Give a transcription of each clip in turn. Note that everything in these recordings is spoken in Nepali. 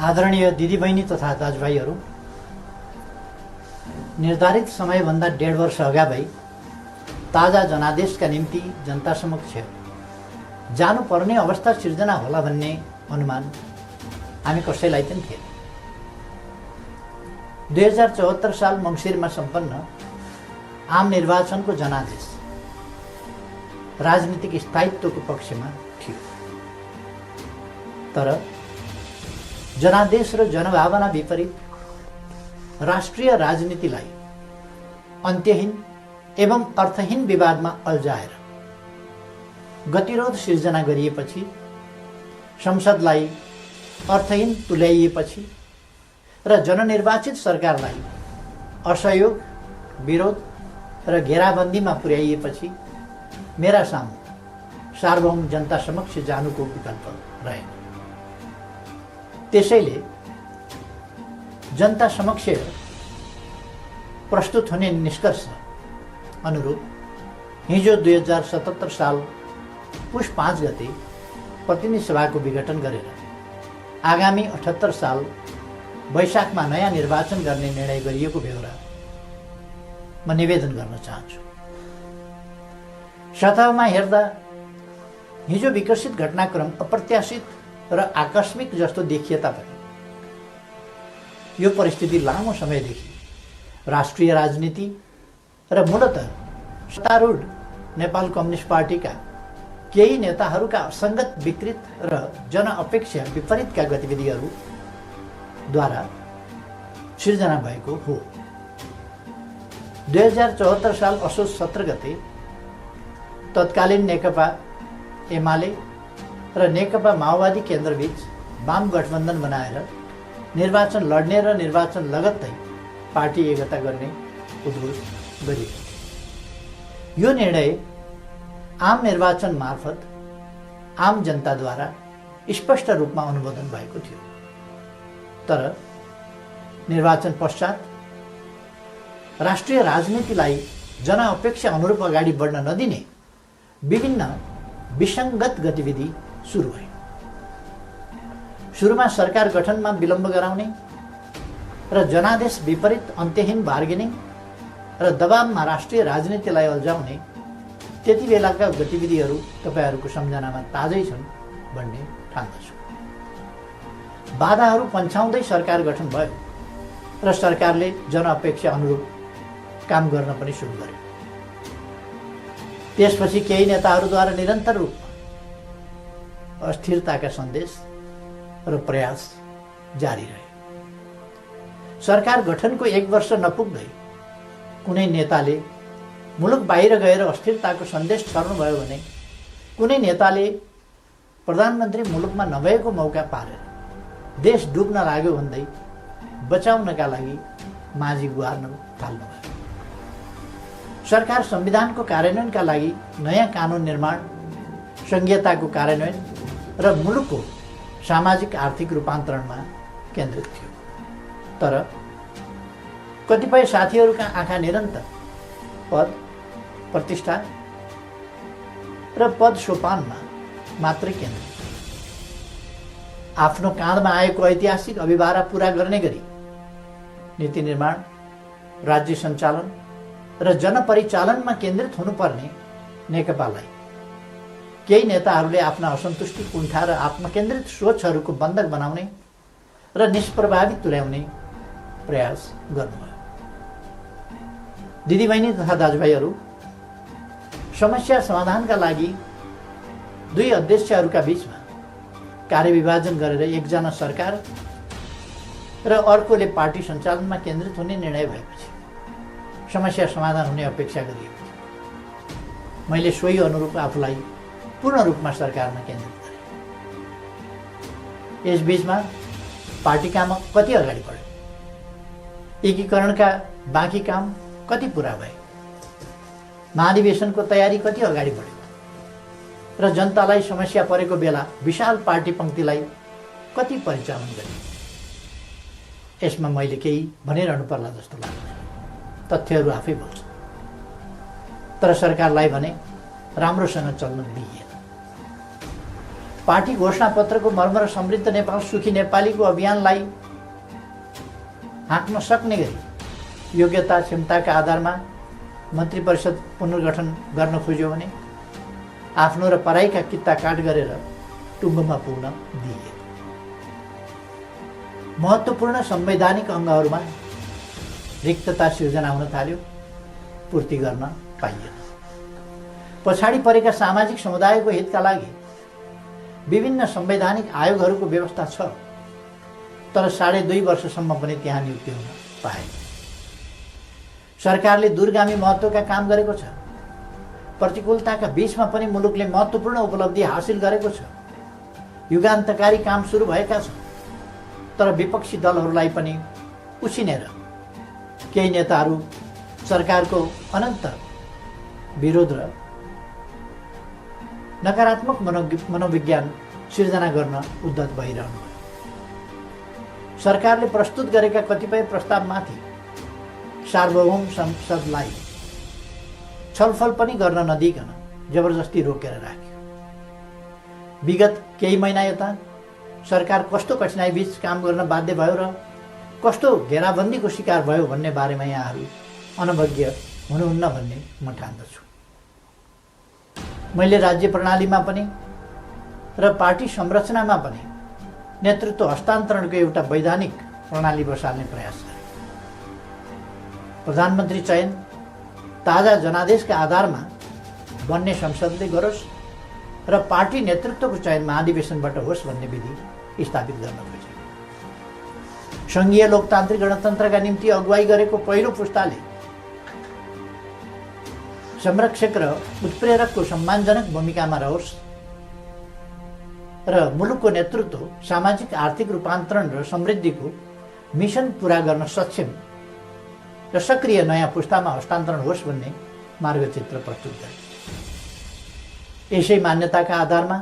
आदरणीय दिदीबहिनी तथा दाजुभाइहरू, निर्धारित समयभन्दा 1.5 वर्ष अगावै ताजा जनादेशका निम्ति जनता समक्ष जानुपर्ने अवस्था सिर्जना होला भन्ने अनुमान हामी कसैलाई पनि थिएन। 2074 साल मङ्सिरमा सम्पन्न आम निर्वाचनको जनादेश राजनीतिक स्थायित्वको पक्षमा थियो, तर जनादेश र जनभावना विपरीत राष्ट्रिय राजनीतिलाई अन्त्यहीन एवं अर्थहीन विवादमा अल्झाएर गतिरोध सिर्जना गरिएपछि, संसदलाई अर्थहीन तुल्याइएपछि र जननिर्वाचित सरकारलाई असहयोग, विरोध र घेराबन्दीमा पुर्याइएपछि मेरा सामु सार्वभौम जनता समक्ष जानुको विकल्प रहेन। त्यसैले जनता समक्ष प्रस्तुत हुने निष्कर्ष अनुरूप हिजो 2077 साल पुष 5 गते प्रतिनिधि सभाको विघटन गरेर आगामी 78 साल वैशाखमा नयाँ निर्वाचन गर्ने निर्णय गरिएको बेहोरा म निवेदन गर्न चाहन्छु। सतहमा हेर्दा हिजो विकसित घटनाक्रम अप्रत्याशित र आकस्मिक जस्तो देखिए तापनि यो परिस्थिति लामो समयदेखि राष्ट्रिय राजनीति र मूलतः सत्तारूढ नेपाल कम्युनिस्ट पार्टीका केही नेताहरूका असङ्गत, विकृत र जनअपेक्षा विपरीतका गतिविधिहरूद्वारा सिर्जना भएको हो। 2074 साल असोज 17 गते तत्कालीन नेकपा एमाले र नेकपा माओवादी केन्द्रबीच वाम गठबन्धन बनाएर निर्वाचन लड्ने र निर्वाचन लगत्तै पार्टी एकता गर्ने उद्घोष गरियो। यो निर्णय आम निर्वाचन मार्फत आम जनताद्वारा स्पष्ट रूपमा अनुमोदन भएको थियो, तर निर्वाचन पश्चात राष्ट्रिय राजनीतिलाई जनअपेक्षा अनुरूप अगाडि बढ्न नदिने विभिन्न विसङ्गत गतिविधि सुरु भयो। सुरुमा सरकार गठनमा विलम्ब गराउने र जनादेश विपरीत अन्त्यहीन बार्गेनिङ र दबावमा राष्ट्रिय राजनीतिलाई अल्झाउने त्यति बेलाका गतिविधिहरू तपाईहरूको सम्झनामा ताजै छन् भन्ने ठान्दछु। बाधाहरू पन्छाउँदै सरकार गठन भयो र सरकारले जनअपेक्षा अनुरूप काम गर्न पनि सुरु गर्यो। त्यसपछि केही नेताहरूद्वारा निरन्तर रूपमा अस्थिरताका सन्देश र प्रयास जारी रहे। सरकार गठनको 1 वर्ष नपुग्दै कुनै नेताले मुलुक बाहिर गएर अस्थिरताको सन्देश छर्नुभयो भने कुनै नेताले प्रधानमन्त्री मुलुकमा नभएको मौका पारेर देश डुब्न लाग्यो भन्दै बचाउनका लागि माझी गुहार्न थाल्नुभयो। सरकार संविधानको कार्यान्वयनका लागि नयाँ कानुन निर्माण, संघीयताको कार्यान्वयन र मुलुकको सामाजिक आर्थिक रूपान्तरणमा केन्द्रित थियो, तर कतिपय साथीहरूका आँखा निरन्तर पद, प्रतिष्ठा र पद सोपानमा मात्रै केन्द्रित। आफ्नो काँधमा आएको ऐतिहासिक अभिभारा पूरा गर्ने गरी नीति निर्माण, राज्य सञ्चालन र जनपरिचालनमा केन्द्रित हुनुपर्ने नेकपालाई केही नेताहरूले आफ्ना असन्तुष्टि, कुण्ठा र आत्मकेन्द्रित सोचहरूको बन्धक बनाउने र निष्प्रभावी तुल्याउने प्रयास गर्नुभयो। दिदीबहिनी तथा दाजुभाइहरू, समस्या समाधानका लागि दुई अध्यक्षहरूका बीचमा कार्यविभाजन गरेर एकजना सरकार र अर्कोले पार्टी सञ्चालनमा केन्द्रित हुने निर्णय भएपछि समस्या समाधान हुने अपेक्षा गरिएको थियो। मैले सोही अनुरूप आफूलाई पूर्ण रूपमा सरकारमा केन्द्रित गरेँ। यस बीचमा पार्टी काम कति अगाडि बढ्यो, एकीकरणका बाँकी काम कति पुरा भए, महाधिवेशनको तयारी कति अगाडि बढ्यो र जनतालाई समस्या परेको बेला विशाल पार्टी पङ्क्तिलाई कति परिचालन गरियो। यसमा मैले केही भनिरहनु पर्ला जस्तो लाग्दैन, तथ्यहरू आफै बोल्छ। तर सरकारलाई भने राम्रोसँग चल्न दिइएन। पार्टी घोषणापत्रको मर्म र समृद्ध नेपाल सुखी नेपालीको अभियानलाई हाँक्न सक्ने गरी योग्यता क्षमताका आधारमा मन्त्री परिषद पुनर्गठन गर्न खोज्यो भने आफ्नो र पराईका कित्ता काट गरेर टुङ्गोमा पुग्न दिए। महत्त्वपूर्ण संवैधानिक अङ्गहरूमा रिक्तता सिर्जना हुन थाल्यो, पूर्ति गर्न पाइएन। पछाडि परेका सामाजिक समुदायको हितका लागि विभिन्न संवैधानिक आयोगहरूको व्यवस्था छ, तर 2.5 वर्षसम्म पनि त्यहाँ नियुक्ति हुन पाएन। सरकारले दूरगामी महत्त्वका काम गरेको छ, प्रतिकूलताका बीचमा पनि मुलुकले महत्त्वपूर्ण उपलब्धि हासिल गरेको छ, युगान्तकारी काम सुरु भएका छन्, तर विपक्षी दलहरूलाई पनि उछिनेर केही नेताहरू सरकारको अनन्त विरोध र नकारात्मक मनोविज्ञान सिर्जना गर्न उद्धत भइरहनु भयो। सरकारले प्रस्तुत गरेका कतिपय प्रस्तावमाथि सार्वभौम संसदलाई छलफल पनि गर्न नदिइकन जबरजस्ती रोकेर राख्यो। विगत केही महिना यता सरकार कस्तो कठिनाइ बीच काम गर्न बाध्य भयो र कस्तो घेराबन्दीको शिकार भयो भन्ने बारेमा यहाँहरू अनभिज्ञ हुनुहुन्न भन्ने म ठान्दछु। मैले राज्य प्रणालीमा पनि र पार्टी संरचनामा पनि नेतृत्व हस्तान्तरणको एउटा वैधानिक प्रणाली बसाल्ने प्रयास गरेँ। प्रधानमन्त्री चयन ताजा जनादेशका आधारमा बन्ने संसदले गरोस् र पार्टी नेतृत्वको चयन महाधिवेशनबाट होस् भन्ने विधि स्थापित गर्न खोजे। सङ्घीय लोकतान्त्रिक गणतन्त्रका निम्ति अगुवाई गरेको पहिलो पुस्ताले संरक्षक र उत्प्रेरकको सम्मानजनक भूमिकामा रहोस् र मुलुकको नेतृत्व सामाजिक आर्थिक रूपान्तरण र समृद्धिको मिसन पूरा गर्न सक्षम र सक्रिय नयाँ पुस्तामा हस्तान्तरण होस् भन्ने मार्गचित्र प्रस्तुत गरे। यसै मान्यताका आधारमा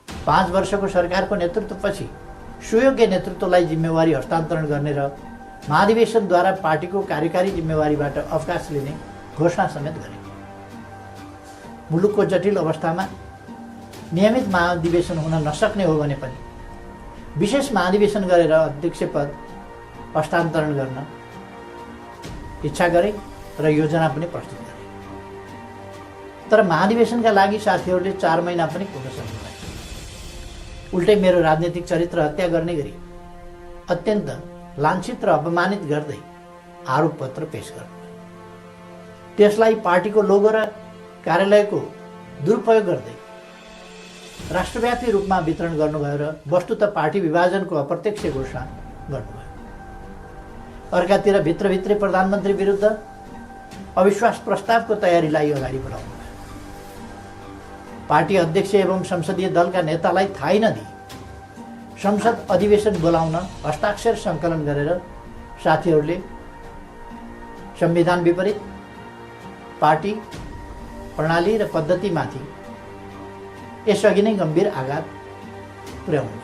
5 वर्षको सरकारको नेतृत्वपछि सुयोग्य नेतृत्वलाई जिम्मेवारी हस्तान्तरण गर्ने र महाधिवेशनद्वारा पार्टीको कार्यकारी जिम्मेवारीबाट अवकाश लिने घोषणा समेत गरे। मुलुकको जटिल अवस्थामा नियमित महाधिवेशन हुन नसक्ने हो भने पनि विशेष महाधिवेशन गरेर अध्यक्ष पद हस्तान्तरण गर्न इच्छा गरे र योजना पनि प्रस्तुत गरे। तर महाधिवेशनका लागि साथीहरूले 4 महिना पनि पुग्न सक्नुभएन। उल्टै मेरो राजनीतिक चरित्र हत्या गर्ने गरी अत्यन्त लाञ्छित र अपमानित गर्दै आरोप पत्र पेश गर्नुभयो। त्यसलाई पार्टीको लोगो र कार्यालयको दुरुपयोग गर्दै राष्ट्रव्यापी रूपमा वितरण गर्नुभयो र वस्तुतः पार्टी विभाजनको अप्रत्यक्ष घोषणा गर्नुभयो। अर्कातिर भित्रभित्रै प्रधानमन्त्री विरुद्ध अविश्वास प्रस्तावको तयारीलाई अगाडि बढाउनु भयो। पार्टी अध्यक्ष एवं संसदीय दलका नेतालाई थाहै नदिई संसद अधिवेशन बोलाउन हस्ताक्षर सङ्कलन गरेर साथीहरूले संविधान विपरीत पार्टी प्रणाली र पद्धतिमाथि यसअघि नै गम्भीर आघात पुर्याउनु।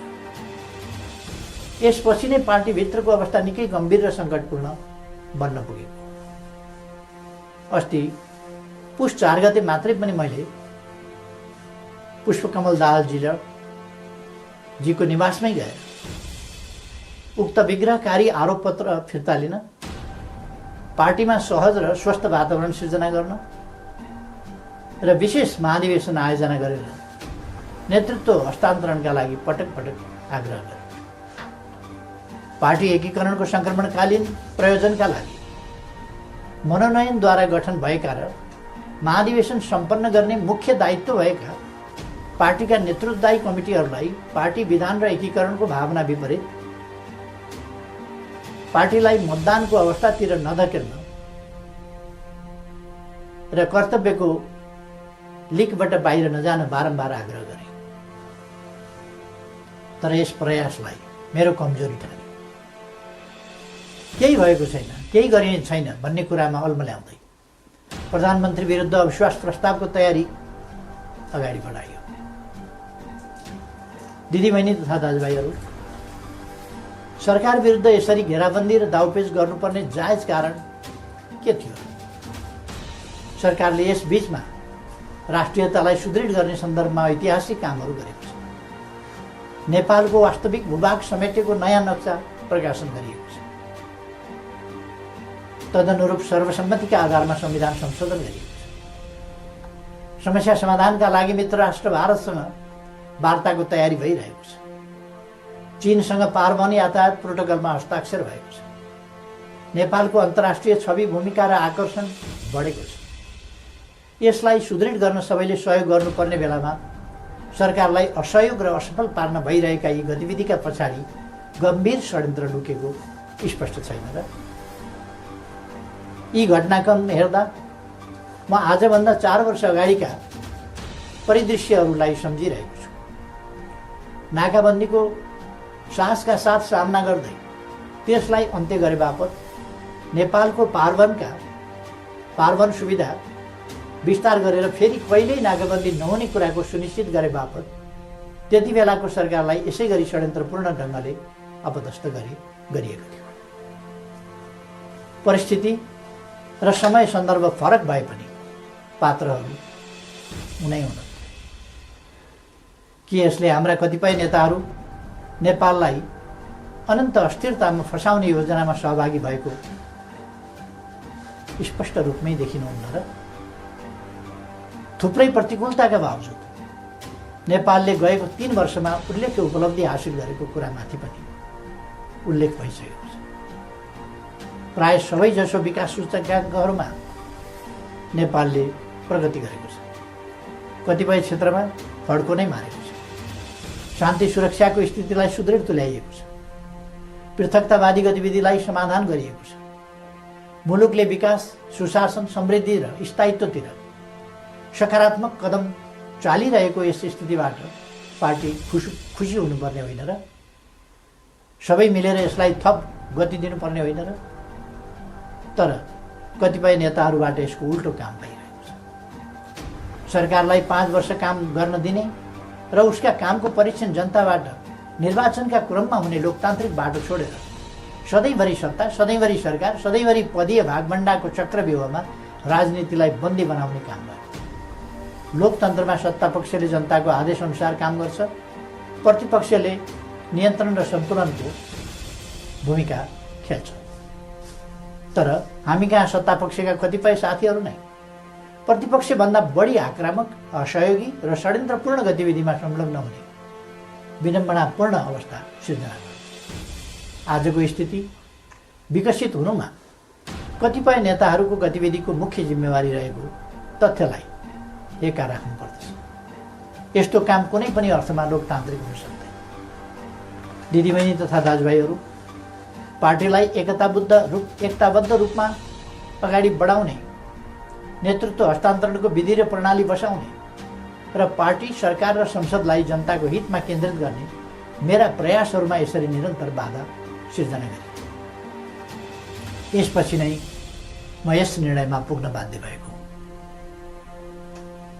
यसपछि नै पार्टीभित्रको अवस्था निकै गम्भीर र सङ्कटपूर्ण बन्न पुगेको। अस्ति पुस 4 गते मात्रै पनि मैले पुष्पकमल दाहाल जीको निवासमै गएर उक्त विग्रहकारी आरोप पत्र फिर्ता लिन, पार्टीमा सहज र स्वस्थ वातावरण सिर्जना गर्न र विशेष महाधिवेशन आयोजना गरेर नेतृत्व हस्तान्तरणका लागि पटक पटक आग्रह गरे। पार्टी एकीकरणको सङ्क्रमणकालीन प्रयोजनका लागि मनोनयनद्वारा गठन भएका र महाधिवेशन सम्पन्न गर्ने मुख्य दायित्व भएका पार्टीका नेतृत्वदायी कमिटीहरूलाई पार्टी विधान र एकीकरणको भावना विपरीत पार्टीलाई मतदानको अवस्थातिर नधकेल्न र कर्तव्यको लिकबाट बाहिर नजान बारम्बार आग्रह गरे। तर यस प्रयासलाई मेरो कमजोरी ठाने। केही भएको छैन, केही गरिने छैन भन्ने कुरामा अल्मल्याउँदै प्रधानमन्त्री विरुद्ध अविश्वास प्रस्तावको तयारी अगाडि बढाइयो। दिदीबहिनी तथा दाजुभाइहरू, सरकार विरुद्ध यसरी घेराबन्दी र दाउपेच गर्नुपर्ने जायज कारण के थियो? सरकारले यस बीचमा राष्ट्रियतालाई सुदृढ गर्ने सन्दर्भमा ऐतिहासिक कामहरू गरेको छ। नेपालको वास्तविक भूभाग समेटेको नयाँ नक्सा प्रकाशन गरिएको छ। तदनुरूप सर्वसम्मतिका आधारमा संविधान संशोधन गरिएको छ। समस्या समाधानका लागि मित्र राष्ट्र भारतसँग वार्ताको तयारी भइरहेको छ। चीनसँग पारमाणु यातायात प्रोटोकलमा हस्ताक्षर भएको छ। नेपालको अन्तर्राष्ट्रिय छवि भूमिका र आकर्षण बढेको छ। यसलाई सुदृढ गर्न सबैले सहयोग गर्नुपर्ने बेलामा सरकारलाई असहयोग र असफल पार्न भइरहेका यी गतिविधिका पछाडि गम्भीर षड्यन्त्र लुकेको स्पष्ट छैन र? यी घटनाक्रम हेर्दा म आजभन्दा 4 वर्ष अगाडिका परिदृश्यहरूलाई सम्झिरहेको छु। नाकाबन्दीको साहसका साथ सामना गर्दै त्यसलाई अन्त्य गरे बापत नेपालको पार्वन सुविधा विस्तार गरेर फेरि कहिल्यै नाकाबन्दी नहुने कुराको सुनिश्चित गरे बापत त्यति बेलाको सरकारलाई यसै गरी षड्यन्त्रपूर्ण ढङ्गले अपदस्थ गरिएको थियो। परिस्थिति र समय सन्दर्भ फरक भए पनि पात्रहरू उनै हुन्। के यसले हाम्रा कतिपय नेताहरू नेपाललाई अनन्त अस्थिरतामा फसाउने योजनामा सहभागी भएको स्पष्ट रूपमै देखिनुहुन्न र? थुप्रै प्रतिकूलताका बावजुद नेपालले गएको 3 वर्षमा उल्लेख्य उपलब्धि हासिल गरेको कुरामाथि पनि उल्लेख भइसकेको छ। प्राय सबैजसो विकास सूचकाङ्कहरूमा नेपालले प्रगति गरेको छ। कतिपय क्षेत्रमा फड्को नै मारेको छ। शान्ति सुरक्षाको स्थितिलाई सुदृढ तुल्याइएको छ। पृथकतावादी गतिविधिलाई समाधान गरिएको छ। मुलुकले विकास, सुशासन, समृद्धि र स्थायित्वतिर सकारात्मक कदम चालिरहेको यस स्थितिबाट पार्टी खुसी हुनुपर्ने होइन र? सबै मिलेर यसलाई थप गति दिनुपर्ने होइन र? तर कतिपय नेताहरूबाट यसको उल्टो काम भइरहेको छ। सरकारलाई 5 वर्ष काम गर्न दिने र उसका कामको परीक्षण जनताबाट निर्वाचनका क्रममा हुने लोकतान्त्रिक बाटो छोडेर सधैँभरि सत्ता, सधैँभरि सरकार, सधैँभरि पदीय भागभण्डाको चक्रव्यूहमा राजनीतिलाई बन्दी बनाउने काम गर्छ। लोकतन्त्रमा सत्तापक्षले जनताको आदेशअनुसार काम गर्छ, प्रतिपक्षले नियन्त्रण र सन्तुलनको भूमिका खेल्छ। तर हामी कहाँ सत्तापक्षका कतिपय साथीहरू नै प्रतिपक्षभन्दा बढी आक्रामक, असहयोगी र षड्यन्त्रपूर्ण गतिविधिमा संलग्न हुने विडम्बनापूर्ण अवस्था सिर्जना गर्छ। आजको स्थिति विकसित हुनुमा कतिपय नेताहरूको गतिविधिको मुख्य जिम्मेवारी रहेको तथ्यलाई एका राख्नुपर्दछ। यस्तो काम कुनै पनि अर्थमा लोकतान्त्रिक हुन सक्दैन। दिदीबहिनी तथा दाजुभाइहरू, पार्टीलाई एकताबद्ध रूपमा अगाडि बढाउने, नेतृत्व हस्तान्तरणको विधि र प्रणाली बसाउने र पार्टी, सरकार र संसदलाई जनताको हितमा केन्द्रित गर्ने मेरा प्रयासहरूमा यसरी निरन्तर बाधा सिर्जना गरे। यसपछि नै म यस निर्णयमा पुग्न बाध्य भएको।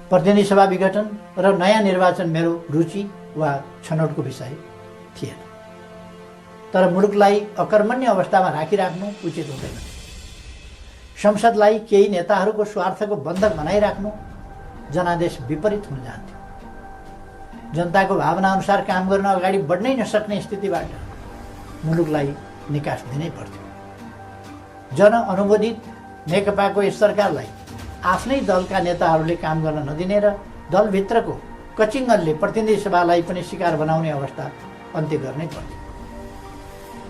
प्रतिनिधि सभा विघटन र नयाँ निर्वाचन मेरो रुचि वा छनौटको विषय थिएन। तर मुलुकलाई अकर्मण्य अवस्थामा राखिराख्नु उचित हुँदैन। संसदलाई केही नेताहरूको स्वार्थको बन्धक बनाइराख्नु जनादेश विपरीत हुन जान्थ्यो। जनताको भावना अनुसार काम गर्न अगाडि बढ्नै नसक्ने स्थितिबाट मुलुकलाई निकास दिनै पर्थ्यो। जनअनुमोदित नेकपाको यस सरकारलाई आफ्नै दलका नेताहरूले काम गर्न नदिने र दलभित्रको कचिङ्गलले प्रतिनिधि सभालाई पनि शिकार बनाउने अवस्था अन्त्य गर्नै पर्थ्यो।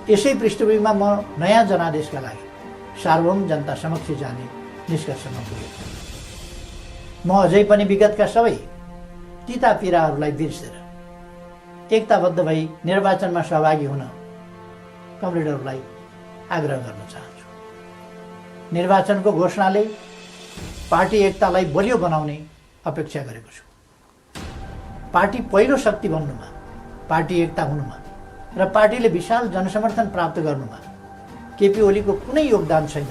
यसै पृष्ठभूमिमा म नयाँ जनादेशका लागि सार्वभौम जनता समक्ष जाने निष्कर्षमा पुगेको। म अझै पनि विगतका सबै तिता पीडाहरूलाई बिर्सेर एकताबद्ध भई निर्वाचनमा सहभागी हुन कमरेडहरूलाई आग्रह गर्न चाहन्छु। निर्वाचनको घोषणाले पार्टी एकतालाई बलियो बनाउने अपेक्षा गरेको छु। पार्टी पहिलो शक्ति बन्नुमा, पार्टी एकता हुनुमा र पार्टीले विशाल जनसमर्थन प्राप्त गर्नुमा केपी ओलीको कुनै योगदान छैन।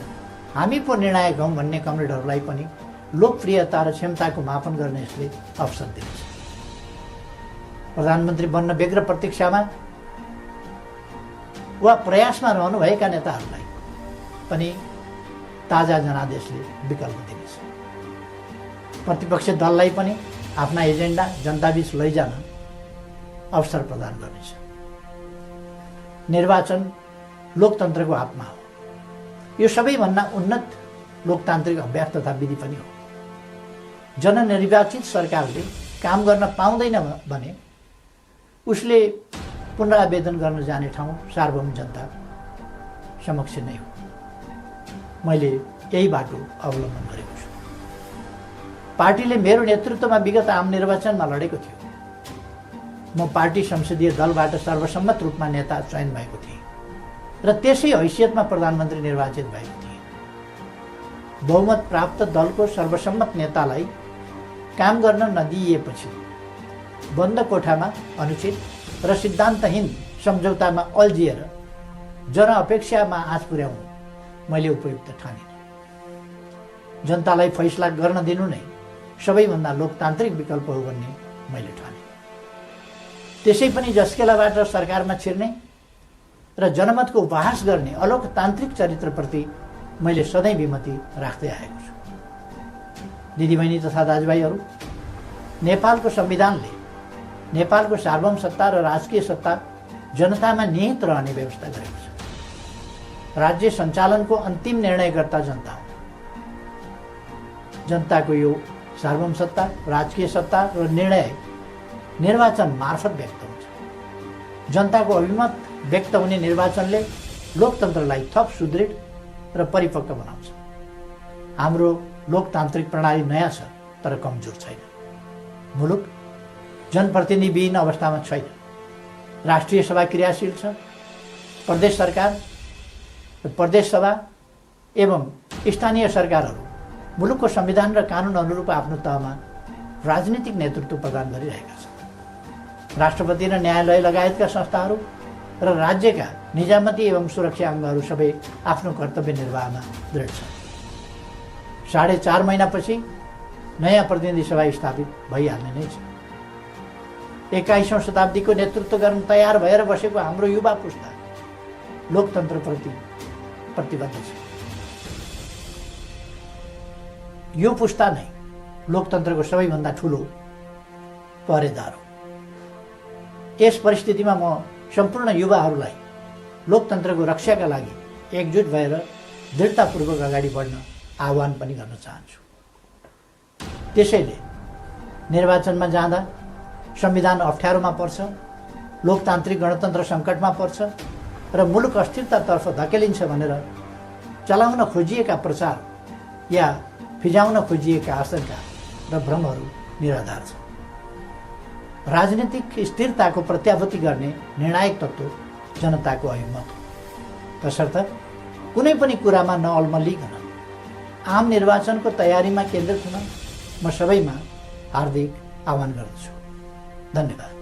हामी पो निर्णायक हौँ भन्ने कमरेडहरूलाई पनि लोकप्रियता र क्षमताको मापन गर्ने यसले अवसर दिन्छ। प्रधानमन्त्री बन्न व्यग्र प्रतीक्षामा वा प्रयासमा रहनुभएका नेताहरूलाई पनि ताजा जनादेशले विकल्प दिनेछ। प्रतिपक्ष दललाई पनि आफ्ना एजेन्डा जनताबीच लैजान अवसर प्रदान गर्नेछ। निर्वाचन लोकतन्त्रको आत्मा हो। यो सबैभन्दा उन्नत लोकतान्त्रिक अभ्यास तथा विधि पनि हो। जननिर्वाचित सरकारले काम गर्न पाउँदैन भने उसले पुनरावेदन गर्न जाने ठाउँ सार्वभौम जनता समक्ष नै हो। मैले यही बाटो अवलम्बन गरेको छु। पार्टीले मेरो नेतृत्वमा विगत आम निर्वाचनमा लडेको थियो। म पार्टी संसदीय दलबाट सर्वसम्मत रूपमा नेता चयन भएको थिएँ र त्यसै हैसियतमा प्रधानमन्त्री निर्वाचित भएको थिएँ। बहुमत प्राप्त दलको सर्वसम्मत नेतालाई काम गर्न नदिइएपछि बन्द कोठामा अनुचित र सिद्धान्तहीन सम्झौतामा अल्झिएर जनअपेक्षामा आँच पुर्याउनु मैले उपयुक्त ठानिनँ। जनतालाई फैसला गर्न दिनु नै सबैभन्दा लोकतान्त्रिक विकल्प हो भन्ने मैले ठाने। त्यसै पनि जस्केलाबाट सरकारमा छिर्ने र जनमतको उपहास गर्ने अलोकतान्त्रिक चरित्रप्रति मैले सधैँ विमति राख्दै आएको छु। दिदीबहिनी तथा दाजुभाइहरू, नेपालको संविधानले नेपालको सार्वभौम सत्ता र राजकीय सत्ता जनतामा निहित रहने व्यवस्था गरेको छ। राज्य सञ्चालनको अन्तिम निर्णयकर्ता जनता हो। जनताको यो सार्वभौम सत्ता, राजकीय सत्ता र निर्णय निर्वाचन मार्फत व्यक्त हुन्छ। जनताको अभिमत व्यक्त हुने निर्वाचनले लोकतन्त्रलाई थप सुदृढ र परिपक्व बनाउँछ। हाम्रो लोकतान्त्रिक प्रणाली नयाँ छ तर कमजोर छैन। मुलुक जनप्रतिनिधिविहीन अवस्थामा छैन। राष्ट्रिय सभा क्रियाशील छ। प्रदेश सरकार, प्रदेश सभा एवं स्थानीय सरकारहरू मुलुकको संविधान र कानुन अनुरूप आफ्नो तहमा राजनीतिक नेतृत्व प्रदान गरिरहेका छन्। राष्ट्रपति र न्यायालय लगायतका संस्थाहरू र राज्यका निजामती एवं सुरक्षा अङ्गहरू सबै आफ्नो कर्तव्य निर्वाहमा दृढ छन्। 4.5 महिनापछि नयाँ प्रतिनिधि सभा स्थापित भइहाल्ने नै छ। 21औं शताब्दीको नेतृत्व गर्न तयार भएर बसेको हाम्रो युवा पुस्ता लोकतन्त्रप्रति प्रतिबद्ध छ। यो पुस्ता नै लोकतन्त्रको सबैभन्दा ठुलो पहरेदार हो। यस परिस्थितिमा म सम्पूर्ण युवाहरूलाई लोकतन्त्रको रक्षाका लागि एकजुट भएर दृढतापूर्वक अगाडि बढ्न आह्वान पनि गर्न चाहन्छु। त्यसैले निर्वाचनमा जाँदा संविधान अप्ठ्यारोमा पर्छ, लोकतान्त्रिक गणतन्त्र सङ्कटमा पर्छ र मुलुक अस्थिरतातर्फ धकेलिन्छ भनेर चलाउन खोजिएका प्रचार या फिजाउन खोजिएका आशंका र भ्रमहरू निराधार छन्। राजनीतिक स्थिरताको प्रत्याभूति गर्ने निर्णायक तत्त्व जनताको अभिमत हो। तसर्थ कुनै पनि कुरामा नअल्मलिकन आम निर्वाचनको तयारीमा केन्द्रित हुन म सबैमा हार्दिक आह्वान गर्दछु। धन्यवाद।